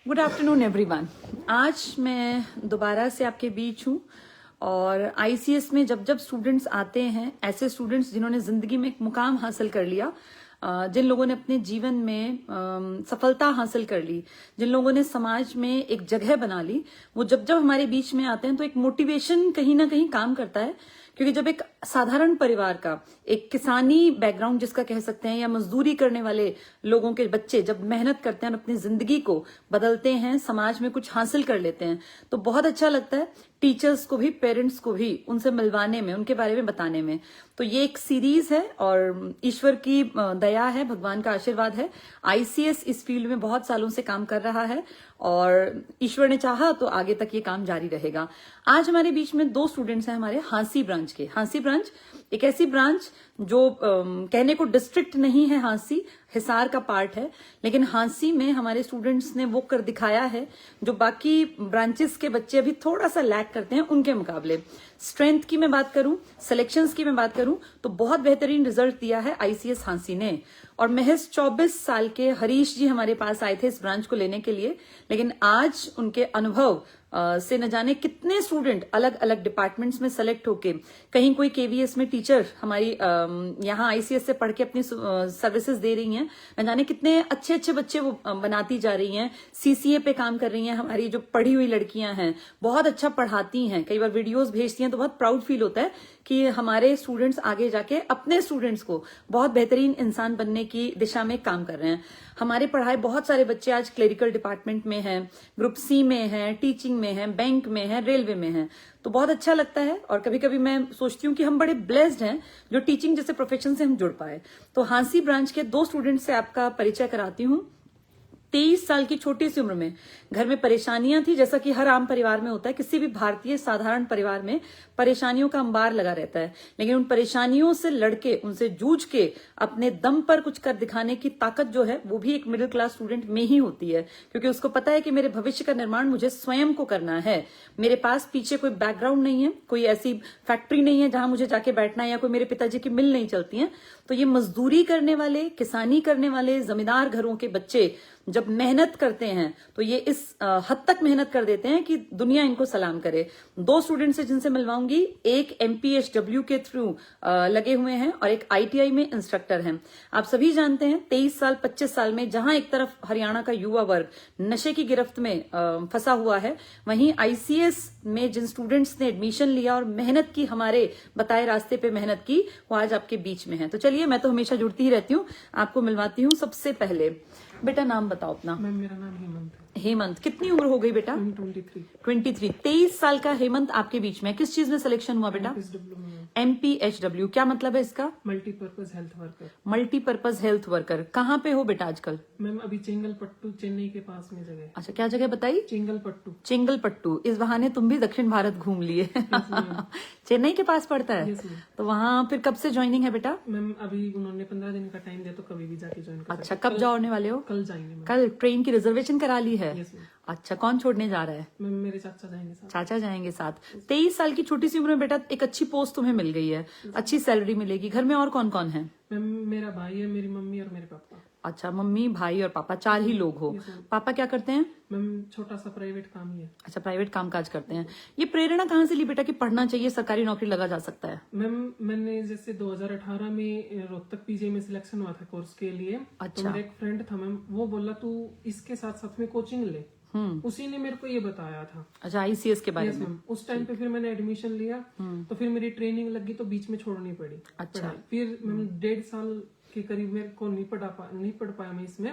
Good afternoon everyone. आज मैं दोबारा से आपके बीच हूँ और आईसीएस में जब जब स्टूडेंट्स आते हैं, ऐसे स्टूडेंट्स जिन्होंने जिंदगी में एक मुकाम हासिल कर लिया, जिन लोगों ने अपने जीवन में सफलता हासिल कर ली, जिन लोगों ने समाज में एक जगह बना ली, वो जब जब हमारे बीच में आते हैं तो एक मोटिवेशन कहीं ना कहीं काम करता है। क्योंकि जब एक साधारण परिवार का, एक किसानी बैकग्राउंड जिसका कह सकते हैं, या मजदूरी करने वाले लोगों के बच्चे जब मेहनत करते हैं और अपनी जिंदगी को बदलते हैं, समाज में कुछ हासिल कर लेते हैं, तो बहुत अच्छा लगता है टीचर्स को भी, पेरेंट्स को भी उनसे मिलवाने में, उनके बारे में बताने में। तो ये एक सीरीज है और ईश्वर की दया है, भगवान का आशीर्वाद है। आईसीएस इस फील्ड में बहुत सालों से काम कर रहा है और ईश्वर ने चाहा तो आगे तक ये काम जारी रहेगा। आज हमारे बीच में दो स्टूडेंट्स हैं हमारे हांसी ब्रांच के। हांसी ब्रांच एक ऐसी ब्रांच जो कहने को डिस्ट्रिक्ट नहीं है, हांसी हिसार का पार्ट है, लेकिन हांसी में हमारे स्टूडेंट्स ने वो कर दिखाया है जो बाकी ब्रांचेस के बच्चे अभी थोड़ा सा लैक करते हैं उनके मुकाबले। स्ट्रेंथ की मैं बात करूं, सिलेक्शंस की मैं बात करूं, तो बहुत बेहतरीन रिजल्ट दिया है आईसीएस हांसी ने। और महज 24 साल के हरीश जी हमारे पास आए थे इस ब्रांच को लेने के लिए, लेकिन आज उनके अनुभव से न जाने कितने स्टूडेंट अलग अलग डिपार्टमेंट्स में सेलेक्ट होके, कहीं कोई केवीएस में टीचर हमारी यहाँ आईसीएस से पढ़ के अपनी सर्विसेज दे रही हैं, न जाने कितने अच्छे अच्छे बच्चे वो बनाती जा रही हैं। सीसीए पे काम कर रही हैं हमारी जो पढ़ी हुई लड़कियां हैं, बहुत अच्छा पढ़ाती हैं, कई बार वीडियोस भेजती हैं, तो बहुत प्राउड फील होता है कि हमारे स्टूडेंट्स आगे जाके अपने स्टूडेंट्स को बहुत बेहतरीन इंसान बनने की दिशा में काम कर रहे हैं। हमारे पढ़ाए बहुत सारे बच्चे आज क्लेरिकल डिपार्टमेंट में हैं, ग्रुप सी में हैं, टीचिंग में हैं, बैंक में हैं, रेलवे में हैं, तो बहुत अच्छा लगता है। और कभी कभी मैं सोचती हूँ कि हम बड़े ब्लेस्ड हैं जो टीचिंग जैसे प्रोफेशन से हम जुड़ पाए। तो हांसी ब्रांच के दो स्टूडेंट्स से आपका परिचय कराती हूँ। 23 साल की छोटी सी उम्र में घर में परेशानियां थी, जैसा कि हर आम परिवार में होता है, किसी भी भारतीय साधारण परिवार में परेशानियों का अंबार लगा रहता है, लेकिन उन परेशानियों से लड़के, उनसे जूझ के अपने दम पर कुछ कर दिखाने की ताकत जो है वो भी एक मिडिल क्लास स्टूडेंट में ही होती है, क्योंकि उसको पता है कि मेरे भविष्य का निर्माण मुझे स्वयं को करना है। मेरे पास पीछे कोई बैकग्राउंड नहीं है, कोई ऐसी फैक्ट्री नहीं है जहां मुझे जाके बैठना है, या कोई मेरे पिताजी की मिल नहीं चलती है। तो ये मजदूरी करने वाले, किसानी करने वाले जमींदार घरों के बच्चे जब मेहनत करते हैं तो ये इस हद तक मेहनत कर देते हैं कि दुनिया इनको सलाम करे। दो स्टूडेंट्स से जिनसे मिलवाऊंगी, एक एमपीएचडब्ल्यू के थ्रू लगे हुए हैं और एक आईटीआई में इंस्ट्रक्टर हैं। आप सभी जानते हैं 23 साल 25 साल में जहां एक तरफ हरियाणा का युवा वर्ग नशे की गिरफ्त में फंसा हुआ है, वहीं आईसीएस में जिन स्टूडेंट्स ने एडमिशन लिया और मेहनत की, हमारे बताए रास्ते पे मेहनत की, वो आज आपके बीच में है। तो चलिए, मैं तो हमेशा जुड़ती ही रहती हूँ, आपको मिलवाती हूँ। सबसे पहले बेटा नाम बताओ अपना। मैम मेरा नाम हेमंत है। हेमंत, कितनी उम्र हो गई बेटा? 23। 23 साल का हेमंत आपके बीच में। किस चीज में सिलेक्शन हुआ बेटा? एमपीएचडब्ल्यू। क्या मतलब है इसका? Multipurpose health worker. Multipurpose health worker. कहाँ पे हो बेटा आजकल? मैम अभी चेंगलपट्टू, चेन्नई के पास में जगह। अच्छा, क्या जगह बताई? चेंगलपट्टू। चेंगलपट्टू। इस बहाने तुम भी दक्षिण भारत घूम लिए। चेन्नई के पास पड़ता है। तो वहाँ फिर कब से ज्वाइनिंग है बेटा? मैम अभी उन्होंने 15 दिन का टाइम दिया, तो कभी भी जाके ज्वाइन कर। अच्छा, कब जाने वाले हो? कल जाएंगे। कल ट्रेन की रिजर्वेशन करा ली है? अच्छा, कौन छोड़ने जा रहा है? मैम मेरे चाचा जाएंगे साथ। चाचा जाएंगे साथ। 23 साल की छोटी सी उम्र में बेटा एक अच्छी पोस्ट तुम्हें मिल गई है, अच्छी सैलरी मिलेगी। घर में और कौन कौन है? मैम मेरा भाई है, मेरी मम्मी और मेरे पापा। अच्छा, मम्मी, भाई और पापा, 4 ही लोग हो। पापा क्या करते हैं? मैम छोटा सा प्राइवेट काम ही है। अच्छा, प्राइवेट काम काज करते हैं। ये प्रेरणा कहाँ से ली बेटा कि पढ़ना चाहिए, सरकारी नौकरी लगा जा सकता है? मैम मैंने जैसे 2018 में रोहतक पीजे में सिलेक्शन हुआ था कोर्स के लिए। अच्छा। तो मेरा एक फ्रेंड था मैम, वो बोला तू इसके साथ साथ में कोचिंग ले। उसी ने मेरे को ये बताया था। अच्छा, आईसीएस के बारे में। उस टाइम पे फिर मैंने एडमिशन लिया, तो फिर मेरी ट्रेनिंग लगी, तो बीच में छोड़नी पड़ी। अच्छा। फिर मैंने 1.5 साल के करीब मेरे को नहीं पढ़ पाया मैं इसमें।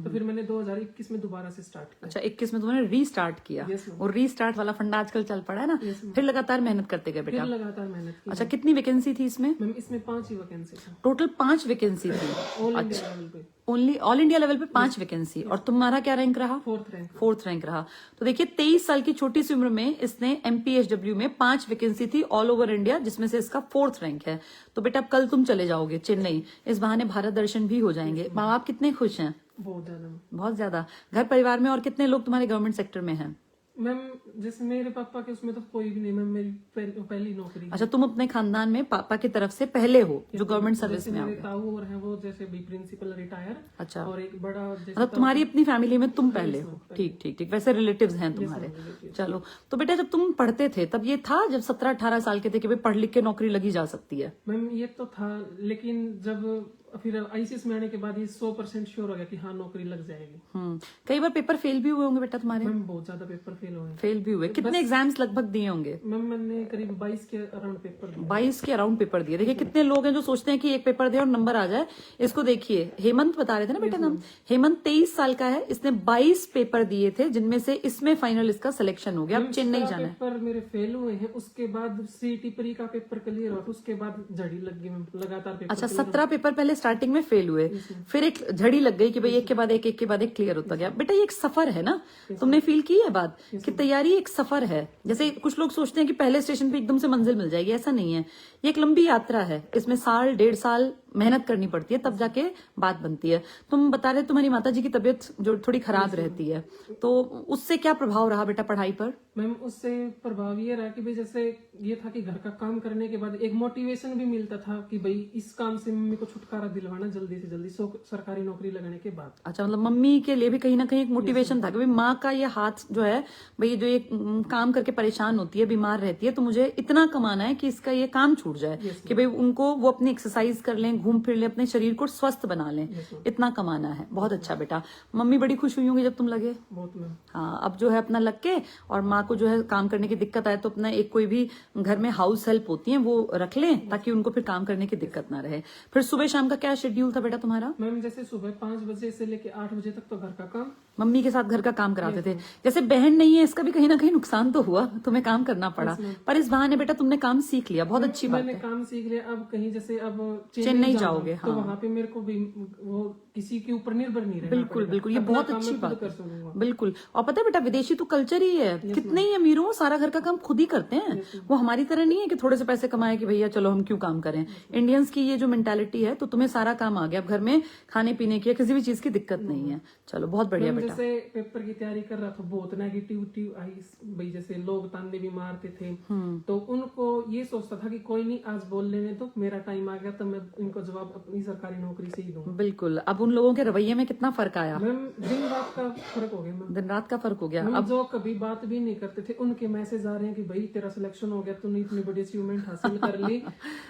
तो फिर मैंने 2021 में दोबारा से स्टार्ट किया। अच्छा, 21 में तुमने रीस्टार्ट किया। और रीस्टार्ट वाला फंडा आजकल चल पड़ा है ना। फिर लगातार मेहनत करते गए बेटा? फिर लगातार मेहनत की। अच्छा, कितनी वैकेंसी थी इसमें? मैम इसमें 5 ही वैकेंसी थी। टोटल 5 वैकेंसी थी। ऑल इंडिया लेवल पे। ओनली ऑल इंडिया लेवल पे 5 वैकेंसी। और तुम्हारा क्या रैंक रहा? 4th रैंक रहा। तो देखिए, 23 साल की छोटी सी उम्र में इसने एमपीएचडब्ल्यू में 5 वैकेंसी थी ऑल ओवर इंडिया, जिसमें से इसका 4th रैंक है। तो बेटा अब कल तुम चले जाओगे चेन्नई, इस बहाने भारत दर्शन भी हो जाएंगे। माँ बाप कितने खुश हैं? बहुत ज्यादा। बहुत ज्यादा। घर परिवार में और कितने लोग तुम्हारे गवर्नमेंट सेक्टर में हैं? मैम जैसे मेरे पापा के उसमें तो कोई भी नहीं मैम, मेरी पहली नौकरी। अच्छा, तुम अपने खानदान में पापा की तरफ से पहले हो जो गवर्नमेंट सर्विस जैसे में मेरे आओगे। ताऊ और हैं वो जैसे भी प्रिंसिपल रिटायर, अच्छा, और एक बड़ा जैसे मतलब तुम्हारी अपनी फैमिली में तुम पहले हो। ठीक ठीक ठीक, वैसे रिलेटिव्स हैं तुम्हारे। चलो, तो बेटा जब तुम पढ़ते थे तब ये था जब 17-18 साल के थे कि भाई पढ़ लिख के नौकरी लगी जा सकती है? मैम ये तो था, लेकिन जब फिर आईसीएस में आने के बाद ये 100% श्योर हो गया कि हाँ नौकरी लग जाएगी। कई बार पेपर फेल भी हुए होंगे बेटा तुम्हारे? मैम बहुत ज्यादा पेपर फेल हुए। फेल भी हुए? कितने एग्जाम्स लगभग दिए होंगे? मैम मैंने करीब 22 के अराउंड पेपर दिए। 22 के अराउंड पेपर दिए। देखिए कितने लोग हैं जो सोचते हैं कि एक पेपर दे और नंबर आ जाए। इसको देखिए, हेमंत बता रहे थे ना बेटा नाम, हेमंत 23 साल का है, इसने 22 पेपर दिए थे जिनमें से इसमें फाइनल इसका सिलेक्शन हो गया। अब चेन्नई जाना है। पेपर मेरे फेल हुए हैं, उसके बाद सीईटी प्री का पेपर क्लियर हुआ, उसके बाद झड़ी लग गई मैम, लगातार पेपर। अच्छा, 17 पेपर पहले स्टार्टिंग में फेल हुए, फिर एक झड़ी लग गई कि भाई एक के बाद एक के बाद एक क्लियर होता गया। बेटा ये एक सफर है ना, तुमने फील की है बात कि तैयारी एक सफर है। जैसे कुछ लोग सोचते हैं कि पहले स्टेशन पे एकदम से मंजिल मिल जाएगी, ऐसा नहीं है। ये एक लंबी यात्रा है, इसमें साल 1.5 साल मेहनत करनी पड़ती है, तब जाके बात बनती है। तुम बता रहे तुम्हारी माताजी की तबीयत जो थोड़ी खराब रहती है, तो उससे क्या प्रभाव रहा बेटा पढ़ाई पर? मैम उससे प्रभाव ये रहा कि भाई जैसे ये था कि घर का काम करने के बाद एक मोटिवेशन भी मिलता था कि भाई इस काम से मम्मी को छुटकारा दिलवाना जल्दी से जल्दी सरकारी नौकरी लगने के बाद। अच्छा, मतलब मम्मी के लिए भी कहीं ना कहीं एक मोटिवेशन था कि भाई माँ का ये हाथ जो है, भाई जो ये काम करके परेशान होती है, बीमार रहती है, तो मुझे इतना कमाना है कि इसका ये काम छूट जाए, कि भाई उनको वो अपनी एक्सरसाइज कर लें, घूम फिर लें, अपने शरीर को स्वस्थ बना लें, इतना कमाना है। बहुत अच्छा बेटा, मम्मी बड़ी खुश हुई होंगी जब तुम लगे। बहुत मैम। हाँ, अब जो है अपना लग के, और माँ को जो है काम करने की दिक्कत आए तो अपना एक कोई भी घर में हाउस हेल्प होती है वो रख लें, ताकि उनको फिर काम करने की दिक्कत ना रहे। फिर सुबह शाम का क्या शेड्यूल था बेटा तुम्हारा? मैम जैसे सुबह 5 बजे से लेके 8 बजे तक तो घर का काम, मम्मी के साथ घर का काम कराते थे। जैसे बहन नहीं है, इसका भी कहीं ना कहीं नुकसान तो हुआ, तुम्हें काम करना पड़ा, पर इस बहाने बेटा तुमने काम सीख लिया, बहुत अच्छी बात मैंने है। काम सीख लिया। अब कहीं जैसे अब चेन्नई जाओगे, तो वहाँ पे मेरे को भी वो किसी के ऊपर निर्भर नहीं रहना बिल्कुल पड़ेगा। बिल्कुल, ये अपना बहुत काम अच्छी मैं खुद बात कर है। सकूंगा। बिल्कुल, और पता है बेटा विदेशी तो कल्चर ही है, कितने ही अमीर हो सारा घर का काम खुद ही करते हैं। वो हमारी तरह नहीं है कि थोड़े से पैसे कमाए कि भैया चलो हम क्यों काम करें। इंडियंस की ये जो मेंटालिटी है, तो तुम्हें सारा काम आ गया, अब घर में खाने पीने की या किसी भी चीज की दिक्कत नहीं है। चलो बहुत बढ़िया बेटा। जैसे पेपर की तैयारी कर रहा था, बहुत नेगेटिविटी आई भाई, जैसे लोग ताने भी मारते थे, तो उनको ये सोचता था कि कोई नहीं, आज बोल लेने तो मेरा टाइम आ गया, तो मैं इनको जवाब अपनी सरकारी नौकरी से ही दूंगा। बिल्कुल, अब उन लोगों के रवैये में कितना फर्क आया? मैम दिन रात का फर्क हो गया मैम। दिन रात का फर्क हो गया। अब जो कभी बात भी नहीं करते थे, उनके मैसेज आ रहे हैं कि भाई तेरा सिलेक्शन हो गया, तूने इतनी बड़ी अचीवमेंट हासिल कर ली।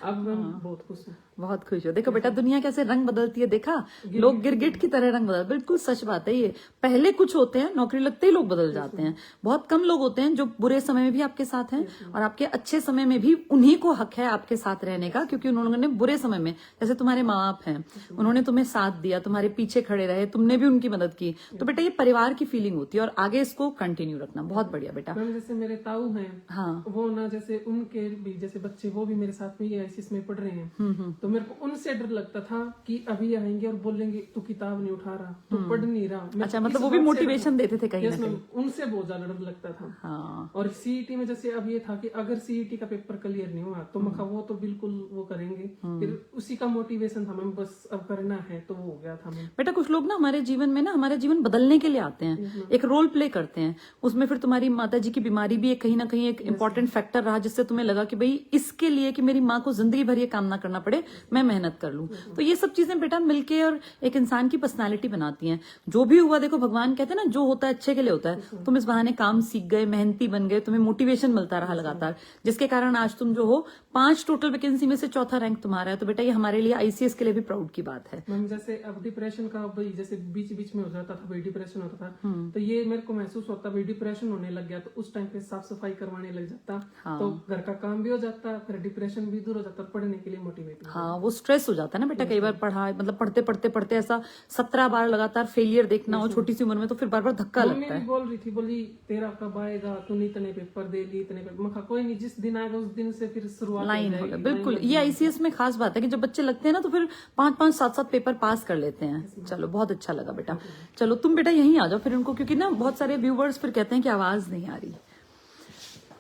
अब मैं बहुत खुश हूँ। बहुत खुश हो। देखो बेटा दुनिया कैसे रंग बदलती है, देखा? लोग गिरगिट की तरह रंग बदल, बिल्कुल सच बात है ये। पहले कुछ होते हैं, नौकरी लगते ही लोग बदल जाते हैं। बहुत कम लोग होते हैं जो बुरे समय में भी आपके साथ हैं, और आपके अच्छे समय में भी उन्हीं को हक है आपके साथ रहने का, क्योंकि उन्होंने बुरे समय में, जैसे तुम्हारे माँ बाप हैं, उन्होंने तुम्हें साथ दिया, तुम्हारे पीछे खड़े रहे, तुमने भी उनकी मदद की। तो बेटा ये परिवार की फीलिंग होती है, और आगे इसको कंटिन्यू रखना। बहुत बढ़िया बेटा। मैम जैसे मेरे ताऊ हैं, हाँ, वो ना जैसे उनके भी जैसे बच्चे, वो भी मेरे साथ में आईसीएस में पढ़ रहे हैं, तो मेरे को उनसे डर लगता था कि अभी आएंगे और बोलेंगे तू किताब नहीं उठा रहा, तू पढ़ नहीं रहा। अच्छा, मतलब वो भी मोटिवेशन देते थे कहीं ना कहीं। उनसे बहुत ज्यादा डर लगता था। हाँ, और सीईटी में जैसे अब ये था कि अगर सीईटी का पेपर क्लियर नहीं हुआ तो मखा वो तो बिल्कुल वो करेंगे, फिर उसी का मोटिवेशन था मैम, बस अब करना है तो वो हो गया था मैम। बेटा कुछ लोग ना हमारे जीवन में ना, हमारे जीवन बदलने के लिए आते हैं, एक रोल प्ले करते हैं। उसमें फिर तुम्हारी माताजी की बीमारी भी एक कहीं ना कहीं एक इंपॉर्टेंट फैक्टर रहा, जिससे तुम्हें लगा कि भाई इसके लिए कि मेरी माँ को जिंदगी भर ये काम ना करना पड़े, मैं मेहनत कर लूं। तो ये सब चीजें बेटा मिलके और एक इंसान की पर्सनालिटी बनाती हैं। जो भी हुआ देखो, भगवान कहते हैं ना जो होता है अच्छे के लिए होता है। तुम इस बहाने काम सीख गए, मेहनती बन गए, तुम्हें मोटिवेशन मिलता रहा लगातार, जिसके कारण आज तुम जो हो 5 टोटल वैकेंसी में से चौथा रैंक तुम्हारा है। तो बेटा ये हमारे लिए आईसीएस के लिए भी प्राउड की बात है। मैम जैसे अब डिप्रेशन का भाई जैसे बीच बीच में हो जाता था, भाई डिप्रेशन होता था, तो ये मेरे को महसूस होता भाई डिप्रेशन होने लग गया, तो उस टाइम पे साफ सफाई करवाने लग जाता, तो घर का काम भी हो जाता, फिर डिप्रेशन भी दूर हो जाता, पढ़ने के लिए मोटिवेट। हाँ, वो स्ट्रेस हो जाता है ना बेटा, कई बार पढ़ा मतलब पढ़ते पढ़ते पढ़ते ऐसा 17 बार लगातार फेलियर देखना हो छोटी सी उम्र में, तो फिर बार बार धक्का लगता है। भी बोल रही थी, बोली तेरा कब आएगा, तूने इतने पेपर दे ली, इतने पेपर। मैं कोई नहीं, जिस दिन आएगा उस दिन से फिर शुरुआत लाइन होगा। बिल्कुल, ये आईसीएस में खास बात है कि जब बच्चे लगते हैं ना तो फिर 5-5, 7-7 पेपर पास कर लेते हैं। चलो बहुत अच्छा लगा बेटा। चलो तुम बेटा यहीं आ जाओ फिर उनको, क्योंकि ना बहुत सारे व्यूवर्स फिर कहते हैं कि आवाज नहीं आ रही।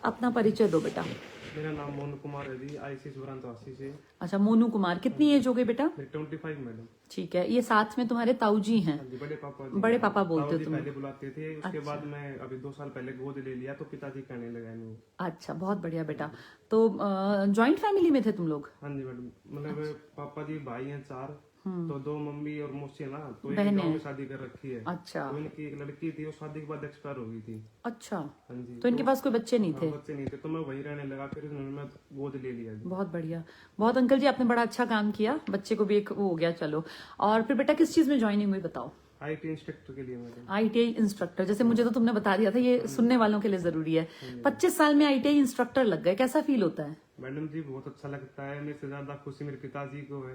अपना परिचय दो बेटा। मेरा नाम मोनू कुमार है जी, आईसीएस ब्रांच वासी से। अच्छा, मोनू कुमार, कितनी एज हो गई बेटा? 25 मैडम। ठीक है, ये साथ में तुम्हारे ताऊ जी हैं? हाँ जी, बड़े पापा जी। बड़े पापा बोलते ताऊ हो जी तुम? पहले बुलाते थे, उसके बाद मैं अभी 2 साल पहले गोद ले लिया तो पिताजी कहने लगा नहीं। अच्छा, बहुत बढ़िया बेटा। तो जॉइंट फैमिली में थे तुम लोग? हाँ जी मैडम, मतलब पापा जी भाई हैं 4, तो 2 मम्मी और मौसी है ना, तो एक बहनें गाँव में हैं। शादी कर रखी है। अच्छा तो इनकी एक लड़की थी, वो शादी के बाद एक्सपायर हो गई थी। अच्छा, हाँ जी, तो इनके पास कोई बच्चे नहीं थे? हाँ, बच्चे नहीं थे, तो मैं वहीं रहने लगा, फिर उन्होंने मैं गोद ले लिया जी। बहुत बढ़िया, बहुत अंकल जी, आपने बड़ा अच्छा काम किया, बच्चे को भी एक वो हो गया। चलो, और फिर बेटा किस चीज में ज्वाइनिंग हुई बताओ? आईटी इंस्ट्रक्टर के लिए मैडम। आईटीआई इंस्ट्रक्टर, जैसे मुझे तो तुमने बता दिया था, ये सुनने वालों के लिए जरूरी है। 25 साल में आईटीआई इंस्ट्रक्टर लग गए, कैसा फील होता है? मैडम जी बहुत अच्छा लगता है, मेरे से ज्यादा खुशी मेरे पिताजी को है,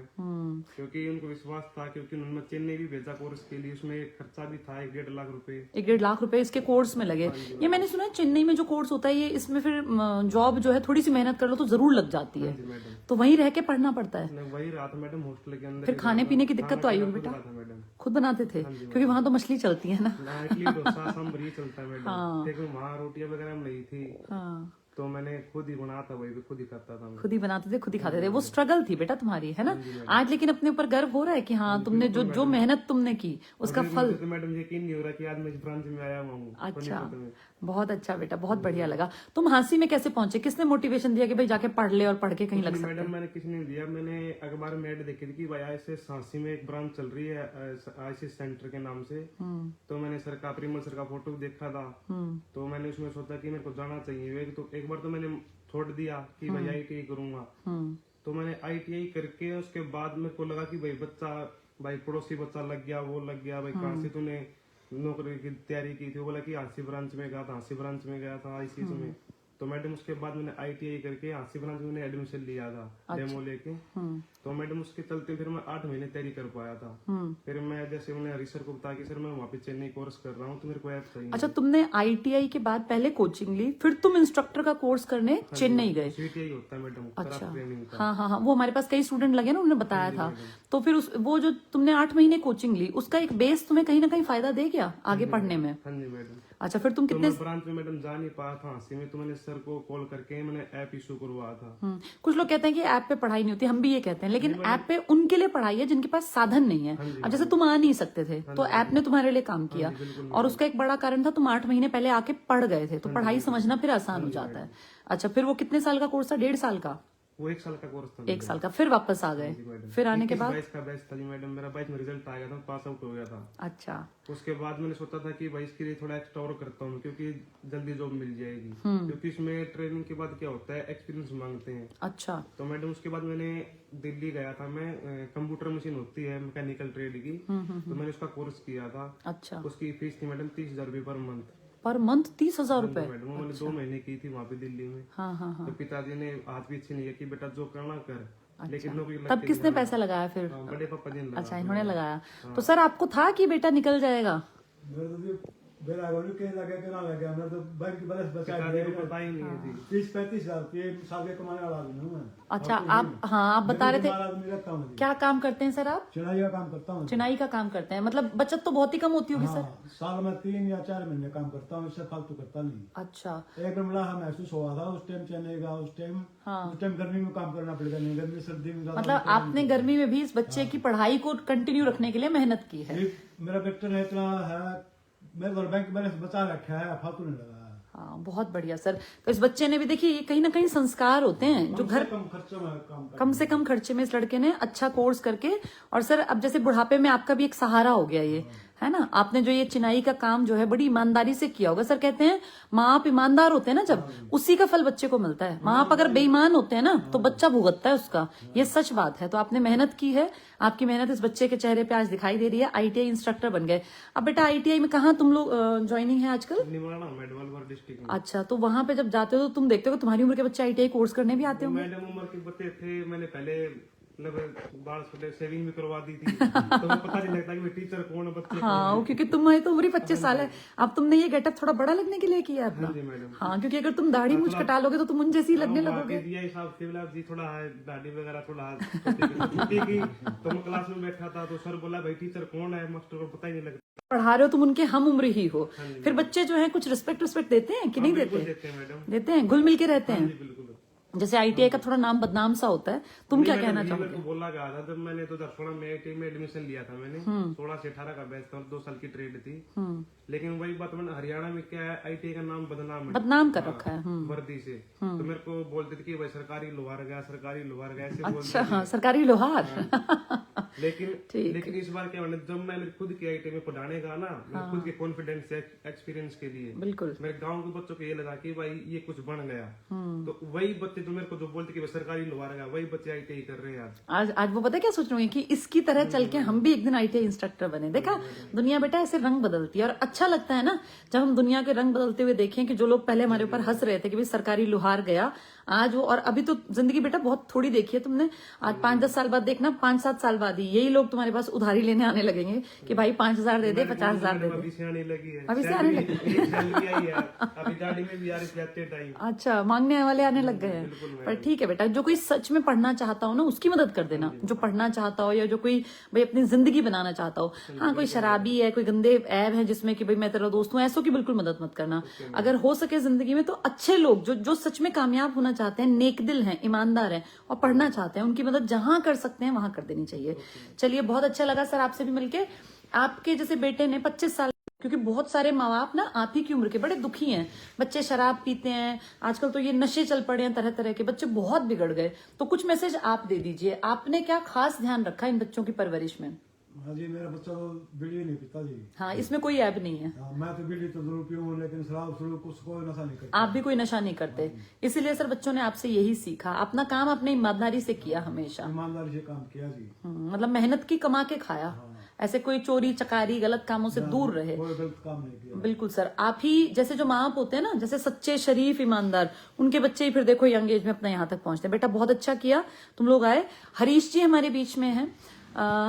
क्योंकि उनको विश्वास था, क्योंकि उन्होंने चेन्नई भी भेजा कोर्स के लिए, उसमें खर्चा भी था 1.5 लाख रुपए। 1.5 लाख रुपए इसके कोर्स में लगे। ये मैंने सुना है चेन्नई में जो कोर्स होता है, ये इसमें फिर जॉब जो है थोड़ी सी मेहनत कर लो तो जरूर लग जाती है, जी मैडम, तो वहीं रह के पढ़ना पड़ता है। मैं वही रहा था मैडम, हॉस्टल के अंदर। फिर खाने पीने की दिक्कत तो आई होगी बेटा? बेटा? मैडम खुद बनाते थे, क्योंकि वहां तो मछली चलती है ना। इडली डोसा सांभर ये चलता है मैडम, लेकिन वहाँ रोटियां वगैरह नहीं थी, हाँ, तो मैंने खुद ही बनाया था, वही भी खुद ही खाता था मैं। खुद ही बनाते थे, खुद ही खाते थे। वो स्ट्रगल थी बेटा तुम्हारी, है ना? आज लेकिन अपने ऊपर गर्व हो रहा है कि हाँ, तुमने जो मेहनत तुमने की उसका फल। मुझे तो मैडम यकीन नहीं हो रहा कि आज मैं इस ब्रांच में आया हुआ हूँ। अच्छा, बहुत अच्छा बेटा, बहुत बढ़िया लगा। तुम हांसी में कैसे पहुंचे? किसने मोटिवेशन दिया कि भाई जाके पढ़ ले और पढ़ के कहीं लग सकते? मैडम मैंने किसी ने दिया, मैंने अखबार में ऐड देखी थी कि भाई ऐसे सांसी में एक ब्रांच चल रही है आईसीएस सेंटर के नाम से, तो मैंने सर का, प्रिमल सर का फोटो देखा था, तो मैंने उसमें सोचा कि मेरे को जाना चाहिए। तो एक बार तो मैंने छोड़ दिया कि भाई आईटीआई करूंगा, तो मैंने आईटीआई करके उसके बाद मेरे को लगा कि भाई पड़ोसी बच्चा लग गया, वो लग गया, भाई कहाँ से तूने नौकरी की तैयारी की थी? वो बोला कि हांसी ब्रांच में गया था, हांसी ब्रांच में गया था आईसीएस में। तो मैडम उसके बाद मैंने आईटीआई करके हांसी ब्रांच में एडमिशन लिया था, डेमो लेके। तो मैडम उसके चलते फिर मैं 8 महीने तैयारी कर पाया था। फिर मैं जैसे मैंने हरी सर को बताया कि सर मैं वहाँ पे चेन्नई कोर्स कर रहा हूँ, तो मेरे को ऐप चाहिए। अच्छा, तुमने आईटीआई के बाद पहले कोचिंग ली, फिर तुम इंस्ट्रक्टर का कोर्स करने चेन्नई गए? सीटीआई होता है मैडम, अच्छा, ट्रेनिंग का। हाँ हाँ हाँ, वो हमारे पास कई स्टूडेंट लगे ना, उन्होंने बताया था। तो फिर वो जो तुमने 8 महीने कोचिंग ली, उसका एक बेस तुम्हें कहीं ना कहीं फायदा दे गया आगे पढ़ने में? हाँ जी मैडम। अच्छा, फिर तुम तो कितने मैं ब्रांच में मैडम जा नहीं पाया था हांसी में, तो मैंने सर को कॉल करके मैंने ऐप इशू करवाया था। कुछ लोग कहते हैं कि ऐप पे पढ़ाई नहीं होती, हम भी ये कहते हैं, लेकिन ऐप पे उनके लिए पढ़ाई है जिनके पास साधन नहीं है। अब जैसे तुम आ नहीं सकते थे, तो ऐप ने तुम्हारे लिए काम किया, और उसका एक बड़ा कारण था तुम 8 महीने पहले आके पढ़ गए थे, तो पढ़ाई समझना फिर आसान हो जाता है। अच्छा, फिर वो कितने साल का कोर्स था? 1.5 साल का? वो 1 साल का कोर्स था। 1 साल का। फिर वापस आ गए? फिर आने के बाद 22 का बैच था जी मैडम, मेरा 22 में रिजल्ट आ गया था, पास आउट हो गया था। अच्छा, उसके बाद मैंने सोचा था कि भाई इसके लिए थोड़ा एक्स्ट्रा और करता हूँ, क्योंकि जल्दी जॉब मिल जाएगी, क्योंकि इसमें ट्रेनिंग के बाद क्या होता है, एक्सपीरियंस मांगते हैं। अच्छा, तो मैडम उसके बाद मैंने दिल्ली गया था मैं, कंप्यूटर मशीन होती है मैकेनिकल ट्रेड की, तो मैंने उसका कोर्स किया था। अच्छा, उसकी फीस थी मैडम 30,000 रुपये पर मंथ 30,000 रुपए? मैडम वो मैंने 2 महीने की थी वहाँ पे दिल्ली में। हाँ हाँ हाँ। तो पिताजी ने हाथ भी अच्छी नहीं है कि बेटा जो करना कर, लेकिन नौकरी लग तब किसने पैसा लगाया फिर? बड़े पापा जी ने लगा। अच्छा, इन्होंने लगाया। तो सर आपको था कि बेटा निकल जाएगा? बेलागोरी के लगे के ना लगे, हमने तो बैंक की बैलेंस बचा पिताजी को पता ही नहीं है जी। 30-35 हजार रुपये साल के कमाने वाला आदमी हूँ मैं। अच्छा, आप हाँ आप बता रहे थे, क्या काम करते हैं सर आप? चिनाई का काम करता हूँ। चिनाई का काम करते हैं, मतलब बचत तो बहुत ही कम होती होगी सर? साल में 3 या 4 महीने काम करता हूँ, इससे फालतू करता नहीं। अच्छा, एक बार बड़ा महसूस हुआ था उस टाइम चेन्नई का, उस टाइम गर्मी में काम करना पड़ेगा, नहीं गर्मी सर्दी में। मतलब आपने गर्मी में भी इस बच्चे की पढ़ाई को कंटिन्यू रखने के लिए मेहनत की है? मेरा बेटा ने इतना है, मेरे तो बैंक बैलेंस बचा रखा है, फालतू नहीं लगा। हाँ, बहुत बढ़िया सर। तो इस बच्चे ने भी, देखिए ये कहीं ना कहीं संस्कार होते हैं जो घर कम खर्चों में काम कम से कम खर्चे में इस लड़के ने अच्छा कोर्स करके, और सर अब जैसे बुढ़ापे में आपका भी एक सहारा हो गया ये, है ना? आपने जो ये चिनाई का काम जो है बड़ी ईमानदारी से किया होगा। सर कहते हैं माँ बाप ईमानदार होते हैं ना, जब उसी का फल बच्चे को मिलता है। माँ बाप अगर बेईमान होते हैं ना, तो बच्चा भुगतता है उसका, ये सच बात है। तो आपने मेहनत की है, आपकी मेहनत इस बच्चे के चेहरे पे आज दिखाई दे रही है। आईटीआई इंस्ट्रक्टर बन गए। अब बेटा आईटीआई में कहाँ तुम लोग ज्वाइनिंग है आजकल? निवाड़ा मेडवाल डिस्ट्रिक्ट में। अच्छा, तो वहां पे जब जाते हो तो तुम देखते हो तुम्हारी उम्र के बच्चे आईटीआई कोर्स करने भी आते होंगे? मैडम उम्र के बच्चे थे, मैंने पहले मतलब बाल सेविंग भी करवा दी थी, तो वो पता नहीं लगता कि मैं टीचर कौन है, बच्चे हाँ, वो क्योंकि तुम्हारी तो उम्र ही 25 साल है। अब तुमने ये गेटअप थोड़ा बड़ा लगने के लिए किया अपना? जी मैडम। हाँ, क्योंकि अगर तुम दाढ़ी मूछ कटा लोगे तो तुम उन जैसी लगने लगोगे। दिया हिसाब सिविल जी, थोड़ा दाढ़ी वगैरह थोड़ा छोटी की, तो मैं क्लास में बैठा था तो सर बोला भाई टीचर कौन है, मास्टर को पता ही नहीं लगता। पढ़ा रहे हो तुम, उनके हम उम्र ही हो। फिर बच्चे जो है कुछ रिस्पेक्ट देते हैं कि नहीं देते? देते हैं मैडम। देते हैं, घुल मिल के रहते हैं। बिल्कुल। जैसे आईटीआई का थोड़ा नाम बदनाम सा होता है, तुम क्या कहना मेरे चाहोगे? को बोला गया था जब मैंने 2016 में आईटीआई में एडमिशन लिया था मैंने 16 से 18 का बैच था और 2 साल की ट्रेड थी। लेकिन वही बात मैंने हरियाणा में क्या है आईटीआई का नाम बदनाम कर रखा है। वर्दी से तो मेरे को बोलते थे कि भाई सरकारी लोहार गया ऐसे बोलते अच्छा, हाँ, सरकारी लोहार। लेकिन इस बार क्या मैंने जब मैं मेरी खुद की आईटीआई में पढ़ाने का ना मेरे खुद के कॉन्फिडेंस एक्सपीरियंस के लिए बिल्कुल मेरे गांव के बच्चों को ये लगा कि भाई ये कुछ बन गया। तो वही बच्चे जो मेरे को जो बोलते कि भाई सरकारी लोहार गया वही बच्चे आईटीआई कर रहे हैं आज वो पता है क्या सोच रही हूँ कि इसकी तरह चल के हम भी एक दिन आईटीआई इंस्ट्रक्टर बने। देखा, दुनिया बेटा ऐसे रंग बदलती है और अच्छा लगता है ना जब हम दुनिया के रंग बदलते हुए देखें कि जो लोग पहले हमारे ऊपर हंस रहे थे कि भाई सरकारी लोहार गया, आज वो, और अभी तो जिंदगी बेटा बहुत थोड़ी देखी है तुमने, आज 5-10 साल बाद देखना, 5-7 साल बाद ही यही लोग तुम्हारे पास उधारी लेने आने लगेंगे कि भाई 5,000 दे दे, 50,000 दे दे। अभी से आने लगी है अभी से आने लगी अभी गाड़ी में भी आ रही है टाइम। अच्छा, मांगने वाले आने लग गए हैं। पर ठीक है बेटा, जो कोई सच में पढ़ना चाहता हो ना उसकी मदद कर देना, जो पढ़ना चाहता हो या जो कोई भाई अपनी जिंदगी बनाना चाहता हो। हाँ, कोई शराबी है, कोई गंदे ऐब है जिसमें कि भाई मैं तेरा दोस्त हूँ, ऐसों की बिल्कुल मदद मत करना। अगर हो सके जिंदगी में तो अच्छे लोग जो सच में कामयाब होना चाहते हैं, नेक दिल हैं, ईमानदार हैं और पढ़ना चाहते हैं, उनकी मदद जहां कर सकते हैं वहां कर देनी चाहिए। चलिए, बहुत अच्छा लगा सर आपसे भी मिलके। आपके जैसे बेटे ने 25 साल, क्योंकि बहुत सारे माँ बाप ना आप ही की उम्र के बड़े दुखी हैं, बच्चे शराब पीते हैं, आजकल तो ये नशे चल पड़े हैं, तरह तरह के बच्चे बहुत बिगड़ गए। तो कुछ मैसेज आप दे दीजिए, आपने क्या खास ध्यान रखा इन बच्चों की परवरिश में? हाँ जी, मेरा बच्चा तो बीड़ी नहीं पीता जी। हाँ, इसमें कोई ऐब नहीं है। हाँ, मैं तो बीड़ी तो जरूर पीऊँ लेकिन शराब कुछ कोई नशा नहीं करता। आप भी कोई नशा नहीं करते, इसीलिए सर बच्चों ने आपसे यही सीखा, अपना काम अपने ईमानदारी से किया हमेशा। ईमानदारी से काम किया जी। मतलब मेहनत की कमा के खाया, ऐसे कोई चोरी चकारी गलत कामों से दूर रहे। कोई गलत काम नहीं किया। बिल्कुल सर, आप ही जैसे जो माँ बाप होते हैं ना, जैसे सच्चे शरीफ ईमानदार, उनके बच्चे ही फिर देखो यंग एज में अपना यहाँ तक पहुंचते हैं। बेटा बहुत अच्छा किया तुम लोग आए। हरीश जी हमारे बीच में हैं।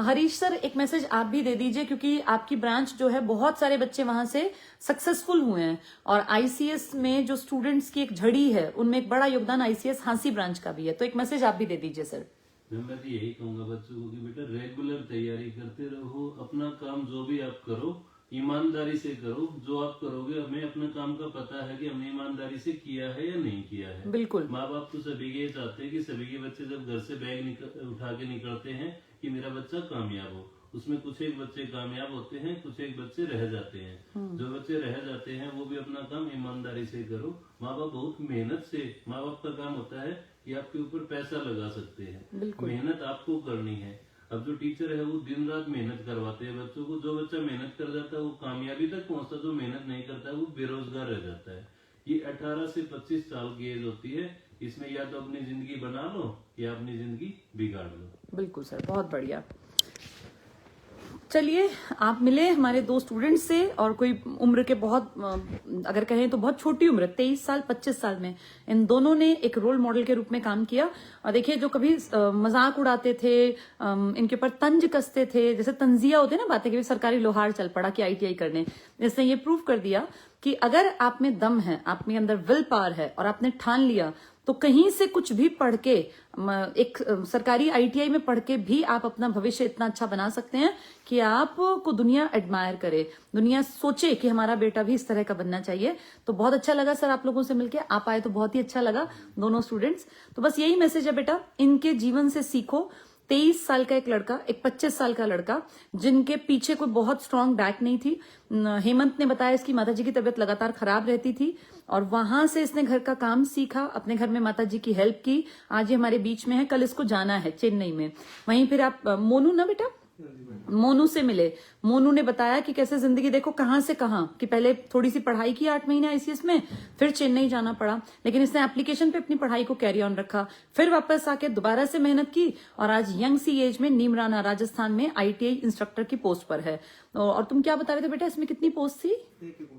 हरीश सर, एक मैसेज आप भी दे दीजिए, क्योंकि आपकी ब्रांच जो है बहुत सारे बच्चे वहां से सक्सेसफुल हुए हैं और आईसीएस में जो स्टूडेंट्स की एक झड़ी है उनमें एक बड़ा योगदान आईसीएस हांसी ब्रांच का भी है। तो एक मैसेज आप भी दे दीजिए सर। मैं तो यही कहूंगा बच्चों को कि बेटा रेगुलर तैयारी करते रहो, अपना काम जो भी आप करो ईमानदारी से करो। जो आप करोगे, हमें अपने काम का पता है कि हमने ईमानदारी से किया है या नहीं किया है। बिल्कुल, माँ बाप तो सभी के चाहते हैं कि सभी के बच्चे जब घर से बैग उठा के निकलते हैं कि मेरा बच्चा कामयाब हो। उसमें कुछ एक बच्चे कामयाब होते हैं, कुछ एक बच्चे रह जाते हैं। जो बच्चे रह जाते हैं वो भी अपना काम ईमानदारी से करो। माँ बाप बहुत मेहनत से, माँ बाप का काम होता है कि आपके ऊपर पैसा लगा सकते हैं, मेहनत आपको करनी है। अब जो टीचर है वो दिन रात मेहनत करवाते हैं बच्चों को। जो बच्चा मेहनत कर जाता है वो कामयाबी तक पहुंचता है, जो मेहनत नहीं करता है वो बेरोजगार रह जाता है। ये 18 से 25 साल की एज होती है, इसमें या तो अपनी जिंदगी बना लो या अपनी जिंदगी बिगाड़ लो। बिल्कुल सर, बहुत बढ़िया। चलिए, आप मिले हमारे 2 स्टूडेंट्स से और कोई उम्र के बहुत, अगर कहें तो बहुत छोटी उम्र, 23 साल 25 साल में इन दोनों ने एक रोल मॉडल के रूप में काम किया। और देखिए, जो कभी मजाक उड़ाते थे, इनके ऊपर तंज कसते थे, जैसे तंजिया होते हैं ना बातें कि सरकारी लोहार चल पड़ा कि आईटीआई करने, इसने ये प्रूव कर दिया कि अगर आप में दम है, आप में अंदर विल पावर है और आपने ठान लिया तो कहीं से कुछ भी पढ़ के, एक सरकारी आईटीआई में पढ़ के भी आप अपना भविष्य इतना अच्छा बना सकते हैं कि आपको दुनिया एडमायर करे, दुनिया सोचे कि हमारा बेटा भी इस तरह का बनना चाहिए। तो बहुत अच्छा लगा सर आप लोगों से मिलके, आप आए तो बहुत ही अच्छा लगा, दोनों स्टूडेंट्स। तो बस यही मैसेज है बेटा, इनके जीवन से सीखो। 23 साल का एक लड़का, एक 25 साल का लड़का, जिनके पीछे कोई बहुत स्ट्रांग बैक नहीं थी। हेमंत ने बताया इसकी माताजी की तबीयत लगातार खराब रहती थी और वहां से इसने घर का काम सीखा, अपने घर में माताजी की हेल्प की। आज ये हमारे बीच में है, कल इसको जाना है चेन्नई में। वहीं फिर आप मोनू ना बेटा, मोनू से मिले। मोनू ने बताया कि कैसे जिंदगी देखो कहां से कहां, कि पहले थोड़ी सी पढ़ाई की 8 महीने आईसीएस में, फिर चेन्नई जाना पड़ा, लेकिन इसने एप्लीकेशन पे अपनी पढ़ाई को कैरी ऑन रखा, फिर वापस आके दोबारा से मेहनत की और आज यंग सी एज में नीमराना राजस्थान में आईटीआई इंस्ट्रक्टर की पोस्ट पर है। और तुम क्या बता रहे थे बेटा, इसमें कितनी पोस्ट थी?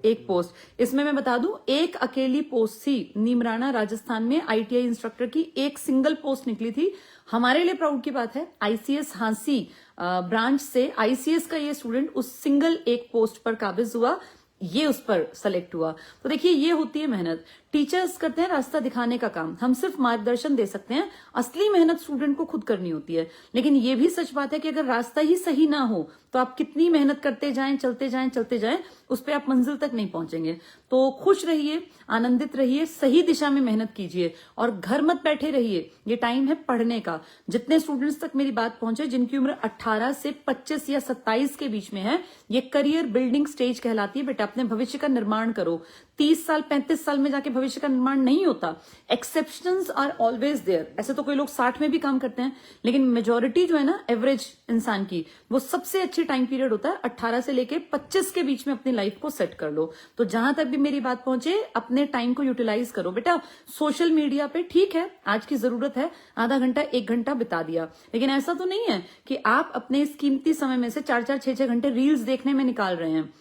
एक पोस्ट। इसमें मैं बता दूं, एक अकेली पोस्ट थी नीमराना राजस्थान में आईटीआई इंस्ट्रक्टर की, एक सिंगल पोस्ट निकली थी। हमारे लिए प्राउड की बात है, आईसीएस हांसी ब्रांच से आईसीएस का ये स्टूडेंट उस सिंगल एक पोस्ट पर काबिज हुआ, ये उस पर सेलेक्ट हुआ। तो देखिए, ये होती है मेहनत। टीचर्स करते हैं रास्ता दिखाने का काम, हम सिर्फ मार्गदर्शन दे सकते हैं, असली मेहनत स्टूडेंट को खुद करनी होती है। लेकिन ये भी सच बात है कि अगर रास्ता ही सही ना हो तो आप कितनी मेहनत करते जाएं, चलते जाएं, उस पे आप मंजिल तक नहीं पहुंचेंगे। तो खुश रहिए, आनंदित रहिए, सही दिशा में मेहनत कीजिए और घर मत बैठे रहिए। ये टाइम है पढ़ने का। जितने स्टूडेंट्स तक मेरी बात पहुंचे, जिनकी उम्र 18 से 25 या 27 के बीच में है, ये करियर बिल्डिंग स्टेज कहलाती है। बेटा अपने भविष्य का निर्माण करो। 30 साल 35 साल में जाके भविष्य का निर्माण नहीं होता। Exceptions are always there. ऐसे तो कोई लोग 60 में भी काम करते हैं, लेकिन मेजोरिटी जो है ना एवरेज इंसान की, वो सबसे अच्छी टाइम पीरियड होता है 18 से लेके 25 के बीच में अपनी लाइफ को सेट कर लो। तो जहां तक भी मेरी बात पहुंचे, अपने टाइम को यूटिलाइज करो। बेटा सोशल मीडिया पे ठीक है, आज की जरूरत है, आधा घंटा 1 घंटा बिता दिया, लेकिन ऐसा तो नहीं है कि आप अपने इस कीमती समय में से 4-4 6-6 घंटे रील्स देखने में निकाल रहे हैं।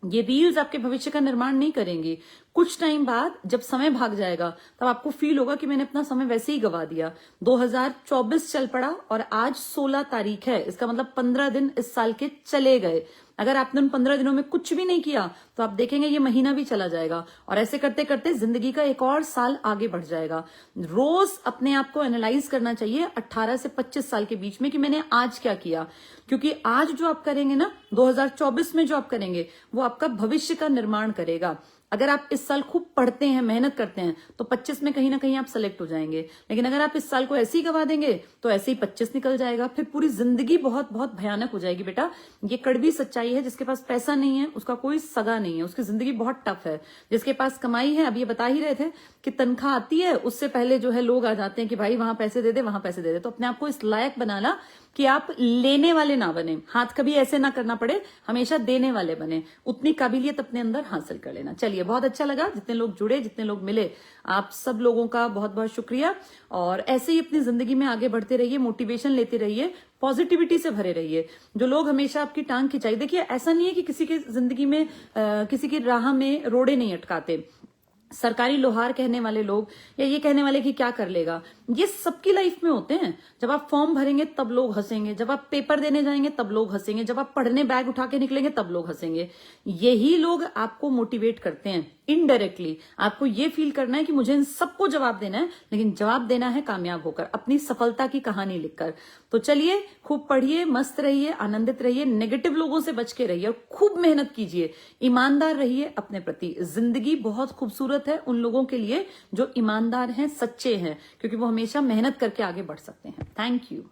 ये रील्स आपके भविष्य का निर्माण नहीं करेंगी। कुछ टाइम बाद जब समय भाग जाएगा, तब आपको फील होगा कि मैंने अपना समय वैसे ही गवा दिया। 2024 चल पड़ा और आज 16 तारीख है। इसका मतलब 15 दिन इस साल के चले गए। अगर आपने उन 15 दिनों में कुछ भी नहीं किया, तो आप देखेंगे ये महीना भी चला जाएगा और ऐसे करते करते जिंदगी का एक और साल आगे बढ़ जाएगा। रोज अपने आप को एनालाइज करना चाहिए 18 से 25 साल के बीच में कि मैंने आज क्या किया, क्योंकि आज जो आप करेंगे ना, 2024 में जो आप करेंगे, वो आपका भविष्य का निर्माण करेगा। अगर आप इस साल खूब पढ़ते हैं, मेहनत करते हैं, तो 25 में कहीं ना कहीं आप सेलेक्ट हो जाएंगे। लेकिन अगर आप इस साल को ऐसे ही गवा देंगे, तो ऐसे ही 25 निकल जाएगा, फिर पूरी जिंदगी बहुत बहुत भयानक हो जाएगी। बेटा ये कड़वी सच्चाई है। जिसके पास पैसा नहीं है उसका कोई सगा नहीं है, उसकी जिंदगी बहुत टफ है। जिसके पास कमाई है, अब ये बता ही रहे थे कि तनख्वाह आती है, उससे पहले जो है लोग आ जाते हैं कि भाई वहां पैसे दे दे, वहां पैसे दे दे। तो अपने आप को इस लायक बनाना कि आप लेने वाले ना बने, हाथ कभी ऐसे ना करना पड़े, हमेशा देने वाले बने। उतनी काबिलियत अपने अंदर हासिल कर लेना। चलिए, बहुत अच्छा लगा जितने लोग जुड़े, जितने लोग मिले, आप सब लोगों का बहुत बहुत शुक्रिया। और ऐसे ही अपनी जिंदगी में आगे बढ़ते रहिए, मोटिवेशन लेते रहिए, पॉजिटिविटी से भरे रहिए। जो लोग हमेशा आपकी टांग खिंचाई, देखिए ऐसा नहीं है कि किसी की जिंदगी में किसी की राह में रोड़े नहीं अटकाते। सरकारी लोहार कहने वाले लोग या ये कहने वाले कि क्या कर लेगा, ये सबकी लाइफ में होते हैं। जब आप फॉर्म भरेंगे तब लोग हंसेंगे, जब आप पेपर देने जाएंगे तब लोग हंसेंगे, जब आप पढ़ने बैग उठा के निकलेंगे तब लोग हंसेंगे। यही लोग आपको मोटिवेट करते हैं इनडायरेक्टली। आपको ये फील करना है कि मुझे इन सबको जवाब देना है, लेकिन जवाब देना है कामयाब होकर, अपनी सफलता की कहानी लिखकर। तो चलिए, खूब पढ़िए, मस्त रहिए, आनंदित रहिए, नेगेटिव लोगों से बच के रहिए और खूब मेहनत कीजिए, ईमानदार रहिए अपने प्रति। जिंदगी बहुत खूबसूरत है उन लोगों के लिए जो ईमानदार हैं, सच्चे हैं, क्योंकि वो हमेशा मेहनत करके आगे बढ़ सकते हैं। Thank you.